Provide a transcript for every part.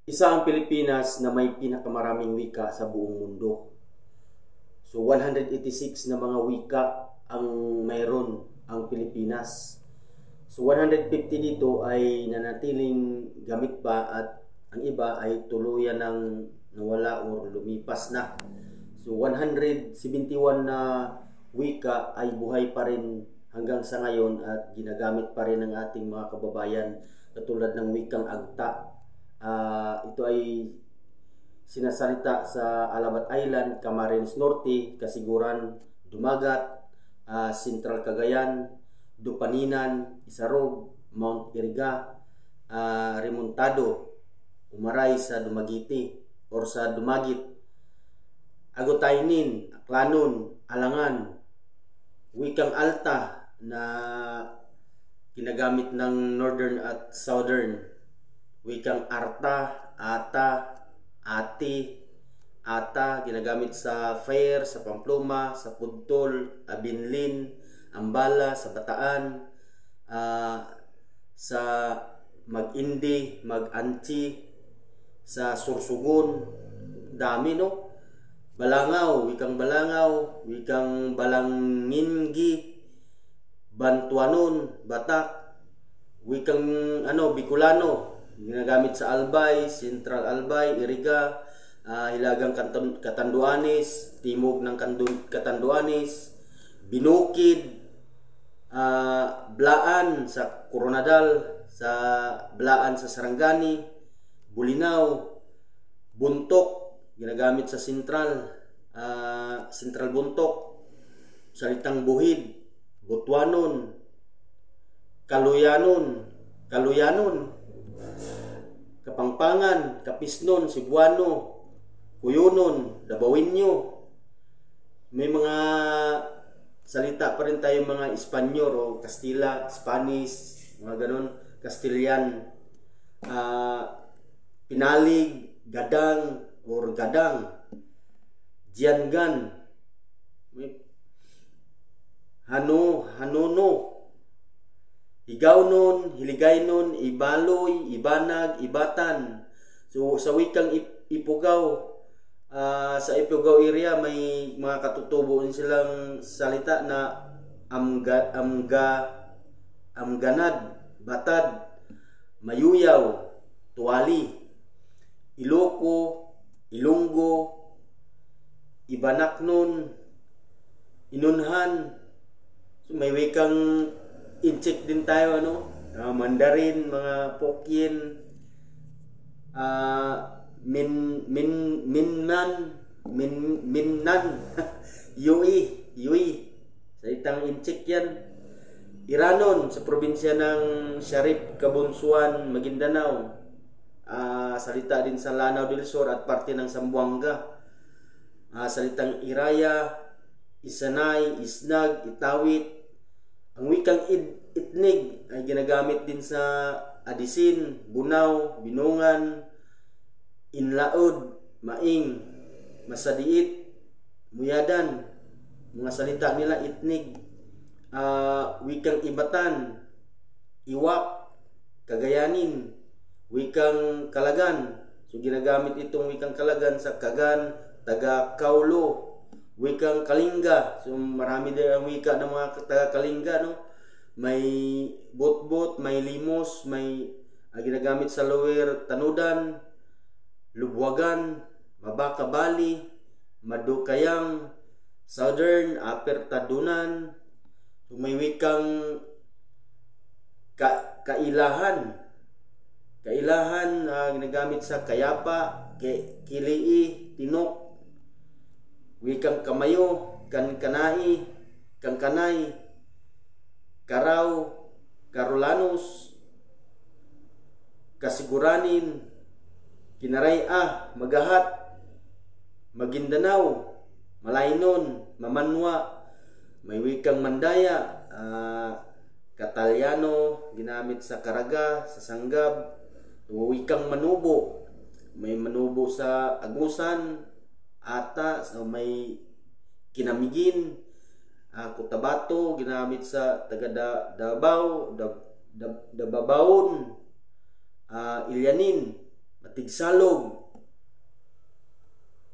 Isa ang Pilipinas na may pinakamaraming wika sa buong mundo. So 186 na mga wika ang mayroon ang Pilipinas. So 150 dito ay nanatiling gamit pa at ang iba ay tuluyan ng nawala o lumipas na. So 171 na wika ay buhay pa rin hanggang sa ngayon at ginagamit pa rin ng ating mga kababayan, katulad ng wikang Agta. Ito ay sinasalita sa Alabat Island, Camarines Norte, Kasiguran, Dumagat, Central Cagayan, Dupaninan, Isarog, Mount Iriga, Remontado, Umaray sa Dumaguete or sa Dumagit, Agutaynin, Aklanon, Alangan, wikang Alta na ginagamit ng Northern at Southern, wikang Arta, Ata, Ati, Ata, ginagamit sa Fair, sa Pamplona, sa Pudtol, Abinlin, Ambala, sa Bataan, sa Mag-Indi, Mag-Anchi, sa Sursugon, dami no? Balangaw, wikang Balangaw, wikang Balangingi, Bantuanon, Batak, wikang Bicolano, ginagamit sa Albay, Central Albay, Iriga, Hilagang Catanduanes, Timog ng Catanduanes, Binukid, Blaan sa Coronadal, sa Blaan sa Sarangani, Bulinaw, Buntok, ginagamit sa Central, Central Buntok, Salitang Buhid, Butuanon, Kaluyanon, Kapangpangan, Kapisnon, Cebuano, Cuyunon, Dabawinyo. May mga salita pa rin tayo mga Espanyol o Kastila, Spanish, mga ganun, Castilian, Pinalig, Gadang or Gadang, Jiangan, Hanono, Higawnon, Hiligaynon, Ibaloy, Ibanag, Ibatan. So sa wikang Ipugaw, sa Ipugaw area may mga katutubo silang salita na Amganad, Batad, Mayuyaw, Tuwali, Iloko, Ilonggo, Ibanaknon, Inunhan. So may wikang Inchik din tayo, Mandarin, mga Pokien, Minnan, Yui, salitang Inchik yan. Iranon, sa probinsya ng Sharif, Kabunsuan, Maguindanao, salita din sa Lanao del Sur at parte ng Zamboanga. Salitang Iraya, Isanay, Isnag, Itawit. Ang wikang Itnig ay ginagamit din sa Adisin, Bunao, Binungan, Inlaod, Maing, Masadiit, Muyadan. Mga salita nila Itnig. Wikang Ibatan, Iwak, Kagayanin, wikang Kalagan. So ginagamit itong wikang Kalagan sa Kagan, taga Kaulo, wikang Kalinga. So marami din ang wika ng mga taga Kalinga, May Botbot, may Limos, may ginagamit sa Lower Tanudan, Lubwagan, Mabaka Bali, Madukayang, Southern, Upper Tadunan. So may wikang Kailahan, ginagamit sa Kayapa, Kilii, Tinok, wikang Kamayo, Kankanay, Karaw, Karolanos, Kasiguranin, Kinaraya, Magahat, Maguindanao, Malaynon, Mamanwa. May wikang Mandaya, Katalyano, ginamit sa Caraga, sa Sanggab. Wikang Manubo, may Manubo sa Agusan, Ata, so may Kinamigin, Cotabato, ginamit sa taga Davao, Dababaon, Ilyanin, Matigsalog,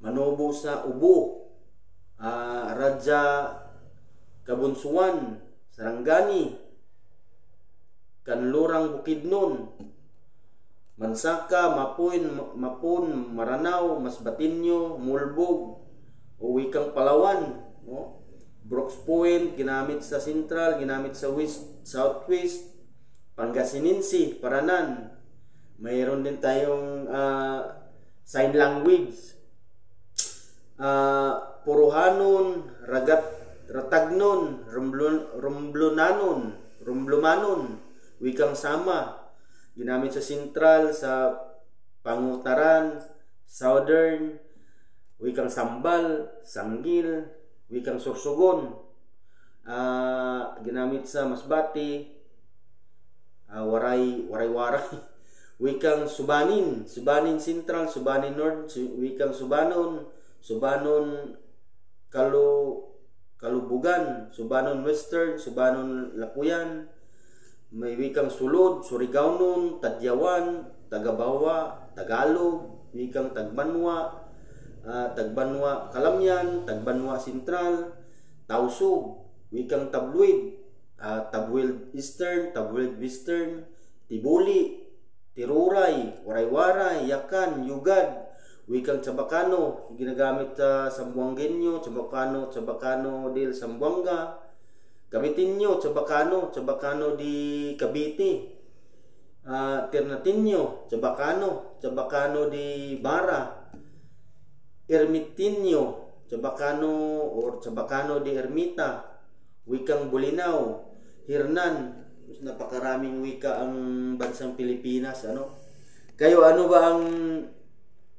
Manobo sa Ubo, Radya Kabunsuan, Sarangani, Kanlurang Bukidnon, Mansaka, Mapon, Maranao, Masbatinyo, Mulbog, Uwikang Palawan, no? Brooks Point, ginamit sa Central, ginamit sa West, Southwest, Pangasinense, Paranan. Mayroon din tayong sign language. Puruhanon, Ratagnon, Rumblumanon, Wikang Sama, ginamit sa Central, sa Pangutaran, Southern, Wikang Sambal, Sanggil, Wikang Sorsogon, ginamit sa Masbate, Waray-waray, Wikang Subanin Central, Subanin North, Wikang Subanon Kalubugan, Subanon Western, Subanon Lapuyan, may Wikang Sulod, Surigao, Tadyawan, Tagabawa, Tagalog, Wikang Tagbanwa, Kalamyan, Tagbanwa Central, Tausug, Wikang Tabluid, Tabwid Eastern, Tabwid Western, Tibuli, Tiruray, Waray-waray, Yakan, Yugad, Wikang Chabacano, ginagamit sa Sambuangueño, Chabacano del Sambuanga, Caviteño, Chabacano di Cavite, Ternateño, Chabacano di Bara, Ermiteño, Chabacano di Ermita, Wikang Bolinao, Hirnan. Napakaraming wika ang bansang Pilipinas, ano? Kayo, ano ba ang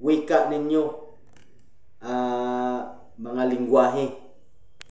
wika ninyo? Mga lingwahe